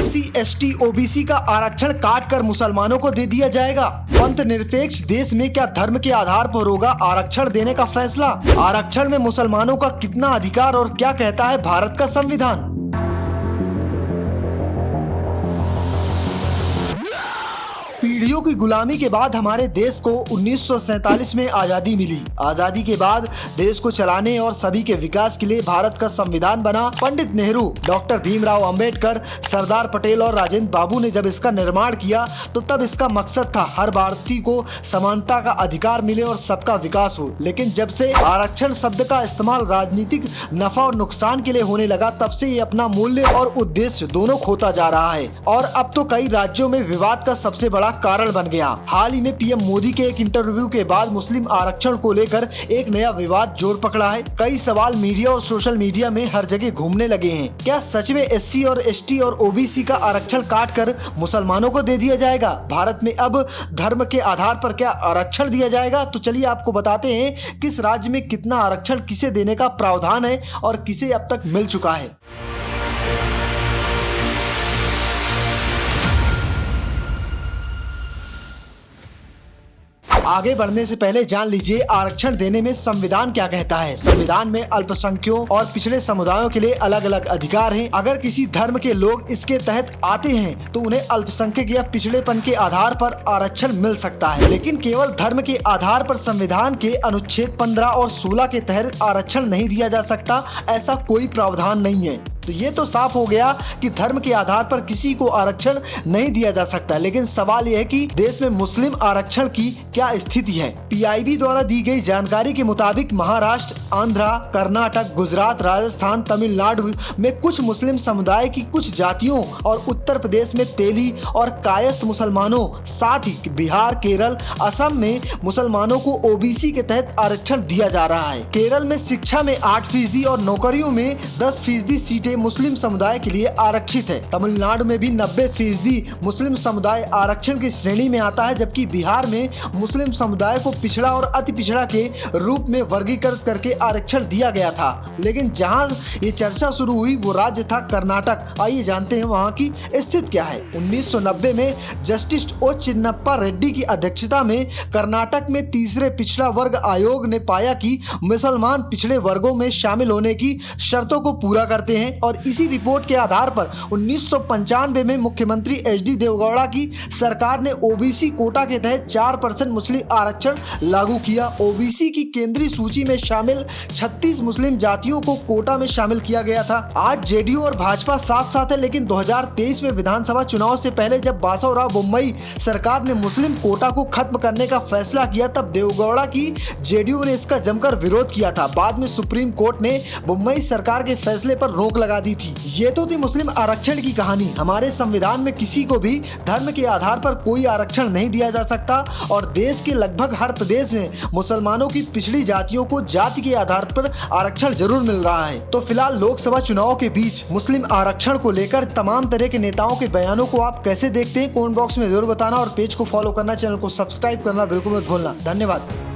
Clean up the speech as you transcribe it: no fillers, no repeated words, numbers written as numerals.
SC, ST, OBC का आरक्षण काट कर मुसलमानों को दे दिया जाएगा। पंथ निरपेक्ष देश में क्या धर्म के आधार पर होगा आरक्षण देने का फैसला? आरक्षण में मुसलमानों का कितना अधिकार और क्या कहता है भारत का संविधान? पीढ़ियों की गुलामी के बाद हमारे देश को 1947 में आजादी मिली। आजादी के बाद देश को चलाने और सभी के विकास के लिए भारत का संविधान बना। पंडित नेहरू, डॉक्टर भीमराव अंबेडकर, सरदार पटेल और राजेंद्र बाबू ने जब इसका निर्माण किया तो तब इसका मकसद था हर भारतीय को समानता का अधिकार मिले और सबका विकास हो। लेकिन जब से आरक्षण शब्द का इस्तेमाल राजनीतिक नफा और नुकसान के लिए होने लगा, तब से ये अपना मूल्य और उद्देश्य दोनों खोता जा रहा है और अब तो कई राज्यों में विवाद का सबसे बड़ा कारण बन गया। हाल ही में पीएम मोदी के एक इंटरव्यू के बाद मुस्लिम आरक्षण को लेकर एक नया विवाद जोर पकड़ा है। कई सवाल मीडिया और सोशल मीडिया में हर जगह घूमने लगे हैं। क्या सच में SC और ST और OBC का आरक्षण काट कर मुसलमानों को दे दिया जाएगा? भारत में अब धर्म के आधार पर क्या आरक्षण दिया जाएगा? तो चलिए आपको बताते हैं किस राज्य में कितना आरक्षण किसे देने का प्रावधान है और किसे अब तक मिल चुका है। आगे बढ़ने से पहले जान लीजिए आरक्षण देने में संविधान क्या कहता है। संविधान में अल्पसंख्यकों और पिछड़े समुदायों के लिए अलग अलग अधिकार हैं। अगर किसी धर्म के लोग इसके तहत आते हैं तो उन्हें अल्पसंख्यक या पिछड़ेपन के आधार पर आरक्षण मिल सकता है, लेकिन केवल धर्म के आधार पर संविधान के अनुच्छेद 15 और 16 के तहत आरक्षण नहीं दिया जा सकता। ऐसा कोई प्रावधान नहीं है। तो ये तो साफ हो गया कि धर्म के आधार पर किसी को आरक्षण नहीं दिया जा सकता। लेकिन सवाल यह है कि देश में मुस्लिम आरक्षण की क्या स्थिति है। PIB द्वारा दी गई जानकारी के मुताबिक महाराष्ट्र, आंध्र, कर्नाटक, गुजरात, राजस्थान, तमिलनाडु में कुछ मुस्लिम समुदाय की कुछ जातियों और उत्तर प्रदेश में तेली और कायस्थ मुसलमानों, साथ ही बिहार, केरल, असम में मुसलमानों को OBC के तहत आरक्षण दिया जा रहा है। केरल में शिक्षा में 8% और नौकरियों में 10% सीटें मुस्लिम समुदाय के लिए आरक्षित है। तमिलनाडु में भी 90% मुस्लिम समुदाय आरक्षण की श्रेणी में आता है, जबकि बिहार में मुस्लिम समुदाय को पिछड़ा और अति पिछड़ा के रूप में वर्गीकृत करके आरक्षण दिया गया था। लेकिन जहां ये चर्चा शुरू हुई वो राज्य था कर्नाटक। आइए जानते हैं वहां की स्थिति क्या है। 1990 में जस्टिस O चिन्नप्पा रेड्डी की अध्यक्षता में कर्नाटक में तीसरे पिछड़ा वर्ग आयोग ने पाया कि मुसलमान पिछड़े वर्गों में शामिल होने की शर्तों को पूरा करते हैं और इसी रिपोर्ट के आधार पर 1995 में मुख्यमंत्री HD देवेगौड़ा की सरकार ने OBC कोटा के तहत 4% मुस्लिम आरक्षण लागू किया। OBC की केंद्रीय सूची में शामिल 36 मुस्लिम जातियों को कोटा में शामिल किया गया था। आज JDU और भाजपा साथ साथ है, लेकिन 2023 में विधानसभा चुनाव से पहले जब बासवराव बोम्मई सरकार ने मुस्लिम कोटा को खत्म करने का फैसला किया, तब देवेगौड़ा की JDU ने इसका जमकर विरोध किया था। बाद में सुप्रीम कोर्ट ने बोम्मई सरकार के फैसले पर रोक लगा दी थी। ये तो थी मुस्लिम आरक्षण की कहानी। हमारे संविधान में किसी को भी धर्म के आधार पर कोई आरक्षण नहीं दिया जा सकता और देश के लगभग हर प्रदेश में मुसलमानों की पिछड़ी जातियों को जाति के आधार पर आरक्षण जरूर मिल रहा है। तो फिलहाल लोकसभा चुनाव के बीच मुस्लिम आरक्षण को लेकर तमाम तरह के नेताओं के बयानों को आप कैसे देखते हैं, कमेंट बॉक्स में जरूर बताना और पेज को फॉलो करना, चैनल को सब्सक्राइब करना बिल्कुल मत भूलना। धन्यवाद।